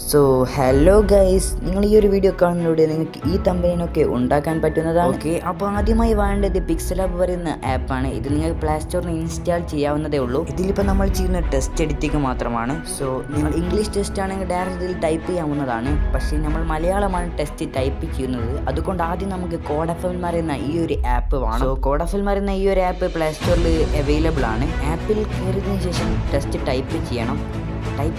So hello guys, നിങ്ങൾ ഈ ഒരു വീഡിയോ കാണുന്നതിലൂടെ നിങ്ങൾക്ക് ഈ തമ്പനൊക്കെ ഉണ്ടാക്കാൻ പറ്റുന്നതാണ്. ഓക്കെ, അപ്പോൾ ആദ്യമായി വേണ്ടത് പിക്സലാബ് പറയുന്ന ആപ്പാണ്. ഇത് നിങ്ങൾക്ക് പ്ലേ സ്റ്റോറിൽ ഇൻസ്റ്റാൾ ചെയ്യാവുന്നതേ ഉള്ളൂ. ഇതിലിപ്പോൾ നമ്മൾ ചെയ്യുന്ന ടെസ്റ്റ് എഡിറ്റിംഗ് മാത്രമാണ്. സോ നിങ്ങൾ ഇംഗ്ലീഷ് ടെസ്റ്റ് ആണെങ്കിൽ ഡയറക്റ്റ് ഇതിൽ ടൈപ്പ് ചെയ്യാവുന്നതാണ്. പക്ഷേ നമ്മൾ മലയാളമാണ് ടെസ്റ്റ് ടൈപ്പ് ചെയ്യുന്നത്. അതുകൊണ്ട് ആദ്യം നമുക്ക് കോഡ് എഫ് എം പറയുന്ന ഈ ഒരു ആപ്പ് വേണം. സോ കോഡ് എഫ് എം പറയുന്ന ഈ ഒരു ആപ്പ് പ്ലേ സ്റ്റോറിൽ അവൈലബിൾ ആണ്. ആപ്പിൽ കയറിയതിനു ശേഷം ടെസ്റ്റ് ടൈപ്പ് ചെയ്യണം.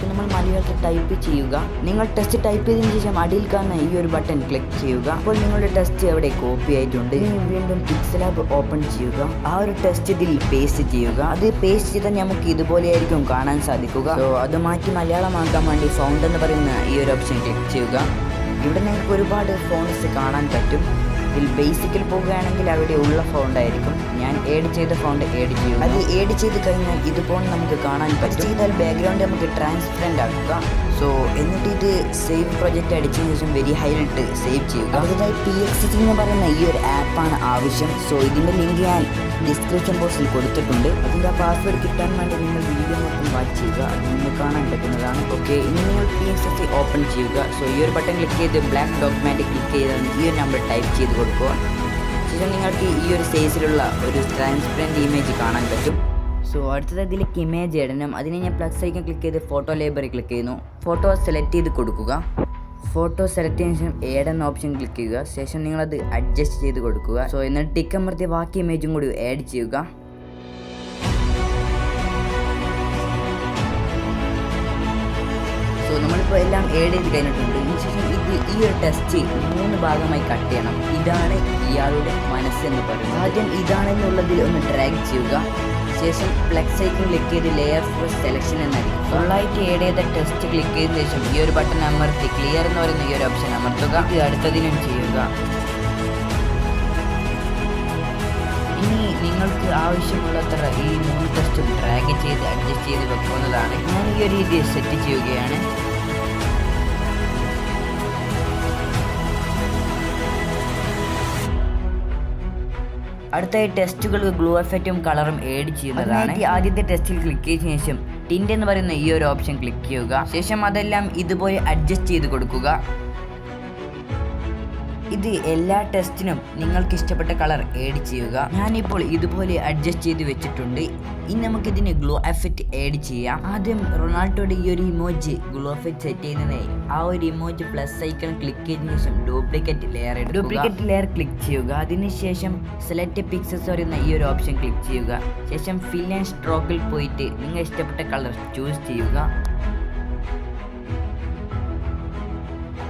നമ്മൾ മലയാളത്തിൽ ടൈപ്പ് ചെയ്യുക. നിങ്ങൾ ടെസ്റ്റ് ടൈപ്പ് ചെയ്തതിനു ശേഷം അടിയിൽ കാണുന്ന ഈ ഒരു ബട്ടൺ ക്ലിക്ക് ചെയ്യുക. അപ്പോൾ നിങ്ങളുടെ ടെസ്റ്റ് അവിടെ കോപ്പി ആയിട്ടുണ്ട്. വീണ്ടും പിക്സലാബ് ഓപ്പൺ ചെയ്യുക. ആ ഒരു ടെസ്റ്റ് ഇതിൽ പേസ്റ്റ് ചെയ്യുക. അത് പേസ്റ്റ് ചെയ്താൽ നമുക്ക് ഇതുപോലെയായിരിക്കും കാണാൻ സാധിക്കുക. സോ അത് മാറ്റി മലയാളമാക്കാൻ വേണ്ടി ഫൗണ്ട് എന്ന് പറയുന്ന ഈ ഒരു ഓപ്ഷൻ ക്ലിക്ക് ചെയ്യുക. ഇവിടെ നിങ്ങൾക്ക് ഒരുപാട് ഫോണ്ട്സ് കാണാൻ പറ്റും. ഇതിൽ ബേസിക്കിൽ പോകുകയാണെങ്കിൽ അവിടെ ഉള്ള ഫൗണ്ട് ആയിരിക്കും. ഞാൻ ഏഡ് ചെയ്ത ഫൗണ്ട് ഏഡ് ചെയ്യുക. അത് ഏഡ് ചെയ്ത് കഴിഞ്ഞാൽ ഇതുപോലെ നമുക്ക് കാണാൻ പറ്റും. ചെയ്താൽ ബാക്ക്ഗ്രൗണ്ട് നമുക്ക് ട്രാൻസ്പെറൻ്റ് ആക്കുക. സോ എന്നിട്ട് ഇത് സേവ് പ്രൊജക്റ്റ് അടിച്ചതിന് ശേഷം വെരി ഹൈലൈറ്റ് സേവ് ചെയ്യുക. അടുത്തതായി PXC എന്ന് പറയുന്ന ഈ ഒരു ആപ്പാണ് ആവശ്യം. സോ ഇതിൻ്റെ ലിങ്ക് ഞാൻ ഡിസ്ക്രിപ്ഷൻ ബോക്സിൽ കൊടുത്തിട്ടുണ്ട്. അതിൻ്റെ പാസ്വേഡ് കിട്ടാൻ വേണ്ടി നിങ്ങൾ വീഡിയോ മൊത്തം വാച്ച് ചെയ്യുക. അത് നിങ്ങൾക്ക് കാണാൻ പറ്റുന്നതാണ്. ഓക്കെ, ഇനി നിങ്ങൾ PXC ഓപ്പൺ ചെയ്യുക. സോ ഈ ഒരു ബട്ടൺ ക്ലിക്ക് ചെയ്ത് ബ്ലാക്ക് ഡോക്യുമെൻറ്റ് ക്ലിക്ക് ചെയ്താൽ ഈ ഒരു നമ്പർ ടൈപ്പ് ചെയ്ത് കൊടുക്കുക. ശേഷം നിങ്ങൾക്ക് ഈ ഒരു സൈസിലുള്ള ഒരു ട്രാൻസ്പെറൻറ്റ് ഇമേജ് കാണാൻ പറ്റും. സോ അടുത്തത് ഇതിലേക്ക് ഇമേജ് ഇടണം. അതിന് ഞാൻ പ്ലസ് ഐക്കൺ ക്ലിക്ക് ചെയ്ത് ഫോട്ടോ ലൈബ്രറി ക്ലിക്ക് ചെയ്യുന്നു. ഫോട്ടോ സെലക്ട് ചെയ്ത് കൊടുക്കുക. ഫോട്ടോ സെലക്ട് ചെയ്തതിനു ശേഷം ആഡ് എന്ന ഓപ്ഷൻ ക്ലിക്ക് ചെയ്യുക. ശേഷം നിങ്ങളത് അഡ്ജസ്റ്റ് ചെയ്ത് കൊടുക്കുക. സോ എന്നിട്ട് ടിക്ക് അമർത്തി ബാക്കി ഇമേജും കൂടി ആഡ് ചെയ്യുക. സോ നമ്മളിപ്പോൾ എല്ലാം ആഡ് ചെയ്ത് കഴിഞ്ഞിട്ടുണ്ട്. ഇതിനുശേഷം ഈ ഒരു ടെസ്റ്റ് 3 ഭാഗമായി കട്ട് ചെയ്യണം. ഇതാണ് ഇയാളുടെ മനസ്സെന്ന് പറയുന്നത്. ആദ്യം ഇതാണെന്നുള്ളതിൽ ഒന്ന് ഡ്രാഗ് ചെയ്യുക. ശേഷം പ്ലസ് ഐക്കൺ ക്ലിക്ക് ചെയ്ത് ലെയർ ഫോർ സെലക്ഷൻ എന്നടിക്കും. ഫുള്ളായിട്ട് ആഡ് ചെയ്ത ടെസ്റ്റ് ക്ലിക്ക് ചെയ്ത ശേഷം ഈ ഒരു ബട്ടൺ അമർത്തി ക്ലിയർ എന്ന് പറയുന്ന ഈ ഒരു ഓപ്ഷൻ അമർത്തുക. ഇത് അടുത്തതിനും ചെയ്യുക. ഇനി നിങ്ങൾക്ക് ആവശ്യമുള്ളത്ര ഈ 3 ടെസ്റ്റും ഡ്രാഗ് ചെയ്ത് അഡ്ജസ്റ്റ് ചെയ്ത് വെക്കുന്നതാണ്. ഞാൻ ഈ ഒരു രീതിയിൽ സെറ്റ് ചെയ്യുകയാണ്. അടുത്തായി ടെസ്റ്റുകൾക്ക് ഗ്ലൂ എഫക്റ്റും കളറും ആഡ് ചെയ്യുന്നതാണ്. ആദ്യത്തെ ടെസ്റ്റിൽ ക്ലിക്ക് ചെയ്തതിനു ശേഷം ടിൻറ്റ് എന്ന് പറയുന്ന ഈ ഒരു ഓപ്ഷൻ ക്ലിക്ക് ചെയ്യുക. ശേഷം അതെല്ലാം ഇതുപോലെ അഡ്ജസ്റ്റ് ചെയ്ത് കൊടുക്കുക. ഇത് എല്ലാ ടെസ്റ്റിനും നിങ്ങൾക്ക് ഇഷ്ടപ്പെട്ട കളർ ആഡ് ചെയ്യുക. ഞാനിപ്പോൾ ഇതുപോലെ അഡ്ജസ്റ്റ് ചെയ്ത് വെച്ചിട്ടുണ്ട്. ഇനി നമുക്കിതിന് ഗ്ലോ എഫക്റ്റ് ആഡ് ചെയ്യാം. ആദ്യം റൊണാൾഡോയുടെ ഈ ഒരു ഇമോജി ഗ്ലോ എഫക്റ്റ് സെറ്റ് ചെയ്യുന്നതിനായി ആ ഒരു ഇമോജി പ്ലസ് ഐക്കൺ ക്ലിക്ക് ചെയ്തതിനു ശേഷം ഡ്യൂപ്ലിക്കേറ്റ് ലെയർ ക്ലിക്ക് ചെയ്യുക. അതിനുശേഷം സെലക്ട് പിക്സൽസ് പറയുന്ന ഈ ഒരു ഓപ്ഷൻ ക്ലിക്ക് ചെയ്യുക. ശേഷം ഫിൽ ആൻഡ് സ്ട്രോക്കിൽ പോയിട്ട് നിങ്ങൾ ഇഷ്ടപ്പെട്ട കളർ ചൂസ് ചെയ്യുക.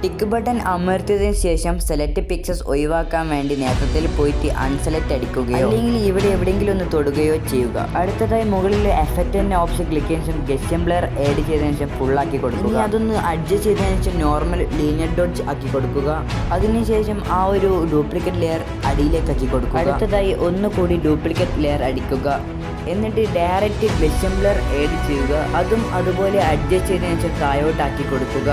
ടിക്ക് ബട്ടൺ അമർത്തിയതിനു ശേഷം സെലക്ട് പിക്ചേഴ്സ് ഒഴിവാക്കാൻ വേണ്ടി നേരത്തിൽ പോയിട്ട് അൺസെലക്ട് അടിക്കുകയോ അല്ലെങ്കിൽ ഇവിടെ എവിടെയെങ്കിലും ഒന്ന് തൊടുകയോ ചെയ്യുക. അടുത്തതായി മുകളിലെ എഫക്റ്റ് എന്ന ഓപ്ഷൻ ക്ലിക്ക് ചെയ്തതിനു ശേഷം ഗെസ്റ്റൻ ബ്ലർ ആഡ് ചെയ്തതിനു ശേഷം ഫുള്ളാക്കി കൊടുക്കുക. അതൊന്ന് അഡ്ജസ്റ്റ് ചെയ്തതിനു ശേഷം നോർമൽ ലീനിയർ ഡോട്ട്സ് ആക്കി കൊടുക്കുക. അതിനുശേഷം ആ ഒരു ഡ്യൂപ്ലിക്കേറ്റ് ലെയർ അടിയിലേക്ക് ആക്കി കൊടുക്കുക. അടുത്തതായി ഒന്നുകൂടി ഡ്യൂപ്ലിക്കേറ്റ് ലെയർ അടിക്കുക. എന്നിട്ട് ഡയറക്റ്റ് ഗെസ്റ്റൻ ബ്ലർ ആഡ് ചെയ്യുക. അതും അതുപോലെ അഡ്ജസ്റ്റ് ചെയ്തതിനു ശേഷം താഴോട്ടാക്കി കൊടുക്കുക.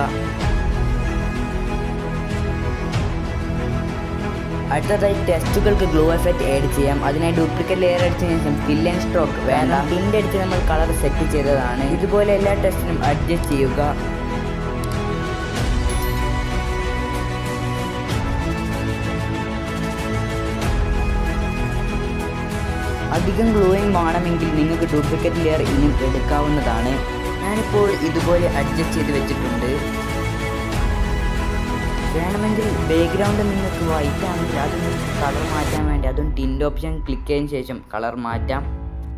അടുത്തതായി ടെസ്റ്റുകൾക്ക് ഗ്ലോ എഫക്റ്റ് ആഡ് ചെയ്യാം. അതിനായി ഡ്യൂപ്ലിക്കേറ്റ് ലെയർ അടിച്ചതിനു ശേഷം ഫിൽ ആൻഡ് സ്ട്രോക്ക് വേണ്ട, ടിൻറ്റ് അടിച്ച് നമ്മൾ കളർ സെറ്റ് ചെയ്തതാണ്. ഇതുപോലെ എല്ലാ ടെസ്റ്റിനും അഡ്ജസ്റ്റ് ചെയ്യുക. അധികം ഗ്ലോയിങ് വേണമെങ്കിൽ നിങ്ങൾക്ക് ഡ്യൂപ്ലിക്കേറ്റ് ലെയർ ഇനിയും എടുക്കാവുന്നതാണ്. ഞാനിപ്പോൾ ഇതുപോലെ അഡ്ജസ്റ്റ് ചെയ്ത് വെച്ചിട്ടുണ്ട്. വേണമെങ്കിൽ ബാക്ക്ഗ്രൗണ്ട് നിങ്ങൾക്ക് വൈറ്റ് ആണെങ്കിൽ അതൊന്ന് കളർ മാറ്റാൻ വേണ്ടി അതും ടിൻറ്റ് ഓപ്ഷൻ ക്ലിക്ക് ചെയ്തതിന് ശേഷം കളർ മാറ്റാം.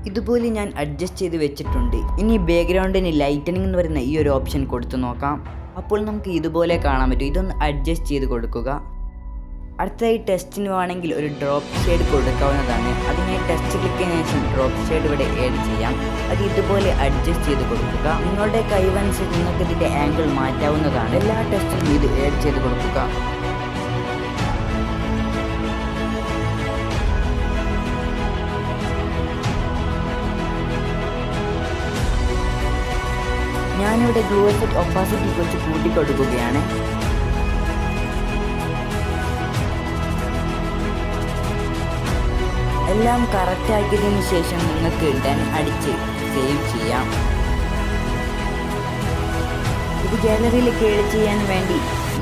ഇതുപോലെ ഞാൻ അഡ്ജസ്റ്റ് ചെയ്ത് വെച്ചിട്ടുണ്ട്. ഇനി ബാക്ക്ഗ്രൗണ്ടിന് ലൈറ്റനിങ് എന്ന് പറയുന്ന ഈ ഒരു ഓപ്ഷൻ കൊടുത്തു നോക്കാം. അപ്പോൾ നമുക്ക് ഇതുപോലെ കാണാൻ പറ്റും. ഇതൊന്ന് അഡ്ജസ്റ്റ് ചെയ്ത് കൊടുക്കുക. അടുത്തതായി ടെസ്റ്റിന് വേണമെങ്കിൽ ഒരു ഡ്രോപ്പ് ഷെയ്ഡ് കൊടുക്കാവുന്നതാണ്. അതിനായി ടെസ്റ്റ് ക്ലിക്ക് ചെയ്തതിനു ശേഷം ഡ്രോപ്പ് ഷെയ്ഡ് ഇവിടെ ആഡ് ചെയ്യാം. അത് ഇതുപോലെ അഡ്ജസ്റ്റ് ചെയ്ത് കൊടുക്കുക. നിങ്ങളുടെ കഴിവനുസരിച്ച് നിങ്ങൾക്ക് ഇതിൻ്റെ ആംഗിൾ മാറ്റാവുന്നതാണ്. എല്ലാ ടെസ്റ്റിനും ഇത് ആഡ് ചെയ്ത് കൊടുക്കുക. ഞാനിവിടെ ഗ്ലൂ എഫക്റ്റ് ഒപ്പാസിറ്റി കുറച്ച് കൂട്ടിക്കൊടുക്കുകയാണ്. എല്ലാം കറക്റ്റ് ആക്കിയതിന് ശേഷം നിങ്ങൾക്ക് ഡൺ അടിച്ച് സേവ് ചെയ്യാം. ഇത് ഗാലറിയിലേക്ക് എഡിറ്റ് ചെയ്യാൻ വേണ്ടി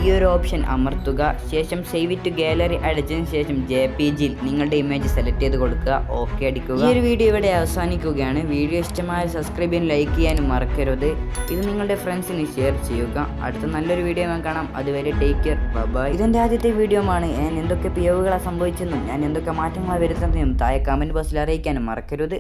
ഈ ഒരു ഓപ്ഷൻ അമർത്തുക. ശേഷം സേവ് ഇറ്റ് ഗാലറി അടിച്ചതിന് ശേഷം JPGയിൽ നിങ്ങളുടെ ഇമേജ് സെലക്ട് ചെയ്ത് കൊടുക്കുക. ഓക്കെ അടിക്കുക. ഈ ഒരു വീഡിയോ ഇവിടെ അവസാനിക്കുകയാണ്. വീഡിയോ ഇഷ്ടമായാൽ സബ്സ്ക്രൈബ് ചെയ്യാനും ലൈക്ക് ചെയ്യാനും മറക്കരുത്. ഇത് നിങ്ങളുടെ ഫ്രണ്ട്സിന് ഷെയർ ചെയ്യുക. അടുത്ത നല്ലൊരു വീഡിയോ കാണാം. അതുവരെ ടേക്ക് കെയർ, ബൈ. ഇതെൻ്റെ ആദ്യത്തെ വീഡിയോ ആണ്. ഞാൻ എന്തൊക്കെ പിഴവുകളാണ് സംഭവിച്ചെന്നും ഞാൻ എന്തൊക്കെ മാറ്റങ്ങളാണ് വരുത്തുന്നതെന്നും താഴെ കമൻറ്റ് ബോക്സിൽ അറിയിക്കാനും മറക്കരുത്.